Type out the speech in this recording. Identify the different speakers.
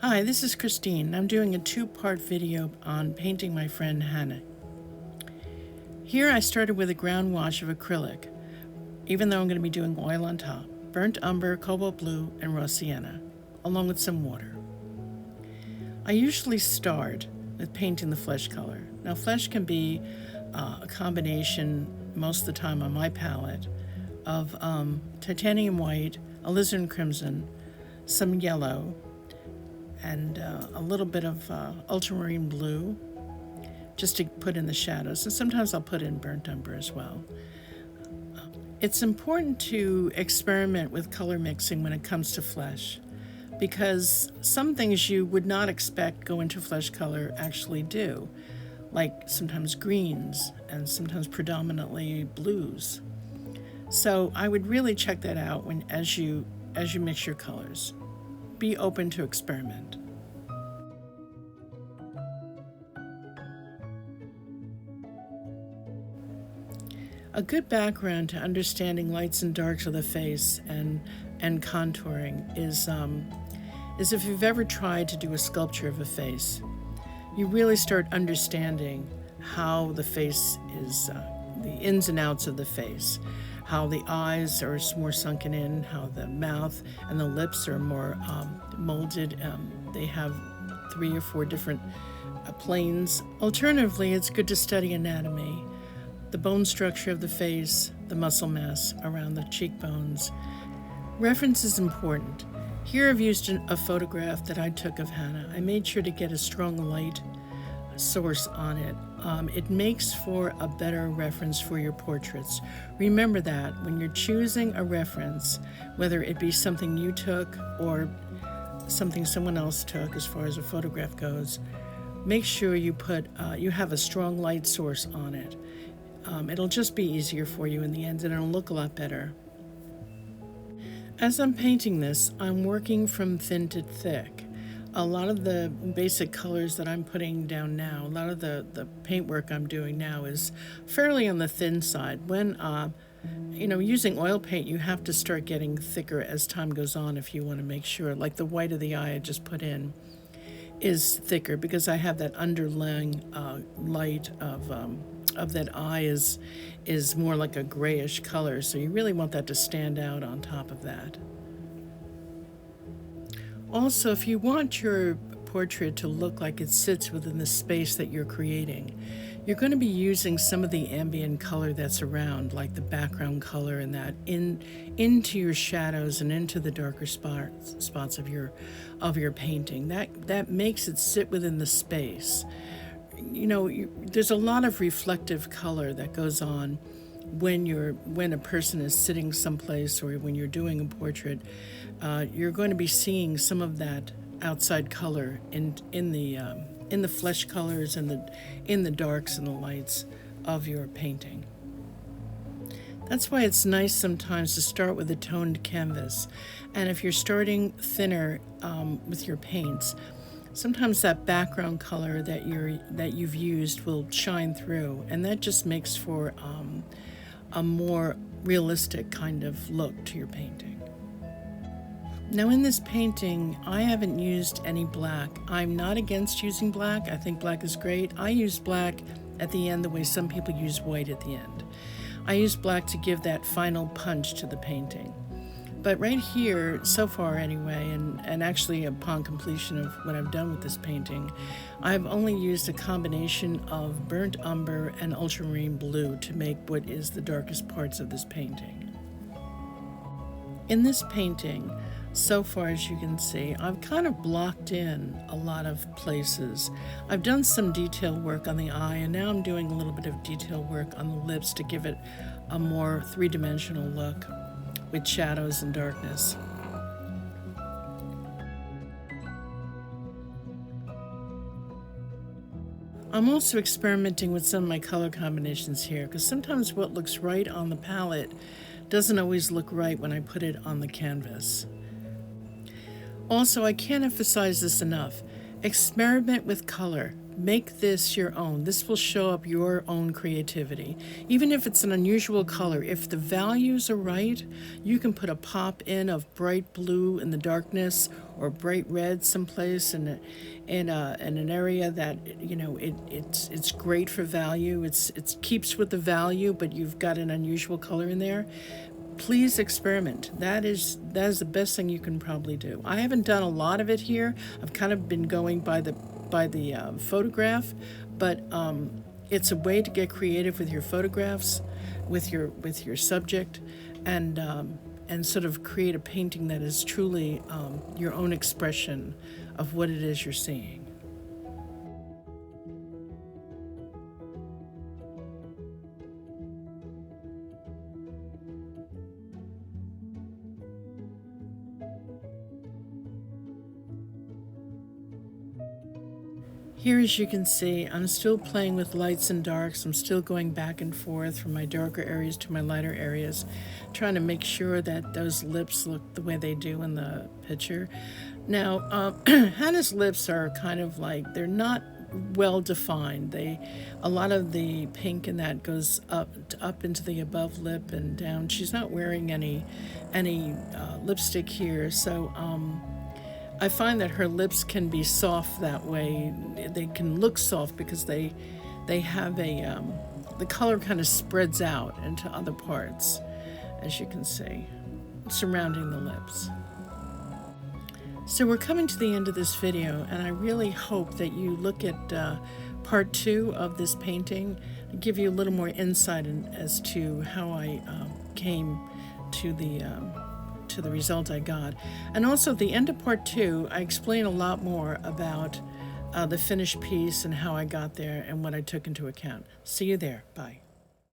Speaker 1: Hi, this is Christine. I'm doing a two-part video on painting my friend Hannah. Here I started with a ground wash of acrylic, even though I'm going to be doing oil on top, burnt umber, cobalt blue, and raw sienna, along with some water. I usually start with painting the flesh color. Now flesh can be a combination, most of the time on my palette, of titanium white, alizarin crimson, some yellow, and a little bit of ultramarine blue just to put in the shadows. And sometimes I'll put in burnt umber as well. It's important to experiment with color mixing when it comes to flesh, because some things you would not expect go into flesh color actually do, like sometimes greens and sometimes predominantly blues. So I would really check that out as you mix your colors. Be open to experiment. A good background to understanding lights and darks of the face and contouring is if you've ever tried to do a sculpture of a face. You really start understanding how the face is, the ins and outs of the face, how the eyes are more sunken in, how the mouth and the lips are more molded. They have 3 or 4 different planes. Alternatively, it's good to study anatomy, the bone structure of the face, the muscle mass around the cheekbones. Reference is important. Here I've used a photograph that I took of Hannah. I made sure to get a strong light source on it. It makes for a better reference for your portraits. Remember that when you're choosing a reference, whether it be something you took or something someone else took as far as a photograph goes, make sure you have a strong light source on it. It'll just be easier for you in the end, and it'll look a lot better. As I'm painting this, I'm working from thin to thick. A lot of the basic colors that I'm putting down now, a lot of the paint work I'm doing now is fairly on the thin side. When using oil paint, you have to start getting thicker as time goes on if you want to make sure, like the white of the eye I just put in is thicker because I have that underlying light of that eye is more like a grayish color, so you really want that to stand out on top of that. Also, if you want your portrait to look like it sits within the space that you're creating, you're going to be using some of the ambient color that's around, like the background color and that into your shadows and into the darker spots of your painting. That makes it sit within the space. There's a lot of reflective color that goes on when a person is sitting someplace or when you're doing a portrait. You're going to be seeing some of that outside color in the flesh colors and in the darks and the lights of your painting. That's why it's nice sometimes to start with a toned canvas, and if you're starting thinner with your paints, sometimes that background color that you've used will shine through, and that just makes for a more realistic kind of look to your painting. Now in this painting, I haven't used any black. I'm not against using black. I think black is great. I use black at the end the way some people use white at the end. I use black to give that final punch to the painting. But right here, so far anyway, and actually upon completion of what I've done with this painting, I've only used a combination of burnt umber and ultramarine blue to make what is the darkest parts of this painting. In this painting, so far as you can see, I've kind of blocked in a lot of places. I've done some detail work on the eye, and now I'm doing a little bit of detail work on the lips to give it a more three-dimensional look with shadows and darkness. I'm also experimenting with some of my color combinations here, because sometimes what looks right on the palette doesn't always look right when I put it on the canvas. Also, I can't emphasize this enough. Experiment with color. Make this your own. This will show up your own creativity. Even if it's an unusual color, if the values are right, you can put a pop in of bright blue in the darkness or bright red someplace in an area that it's great for value. It keeps with the value, but you've got an unusual color in there. Please experiment. That is the best thing you can probably do. I haven't done a lot of it here. I've kind of been going by the photograph, but it's a way to get creative with your photographs, with your subject, and sort of create a painting that is truly your own expression of what it is you're seeing. Here, as you can see, I'm still playing with lights and darks. I'm still going back and forth from my darker areas to my lighter areas, trying to make sure that those lips look the way they do in the picture. Now, Hannah's lips are kind of like, they're not well defined. A lot of the pink in that goes up into the above lip and down. She's not wearing any lipstick here, so I find that her lips can be soft that way. They can look soft because they have the color kind of spreads out into other parts, as you can see, surrounding the lips. So we're coming to the end of this video, and I really hope that you look at part 2 of this painting and give you a little more insight as to how I came to the result I got. And also at the end of part 2, I explain a lot more about the finished piece and how I got there and what I took into account. See you there. Bye.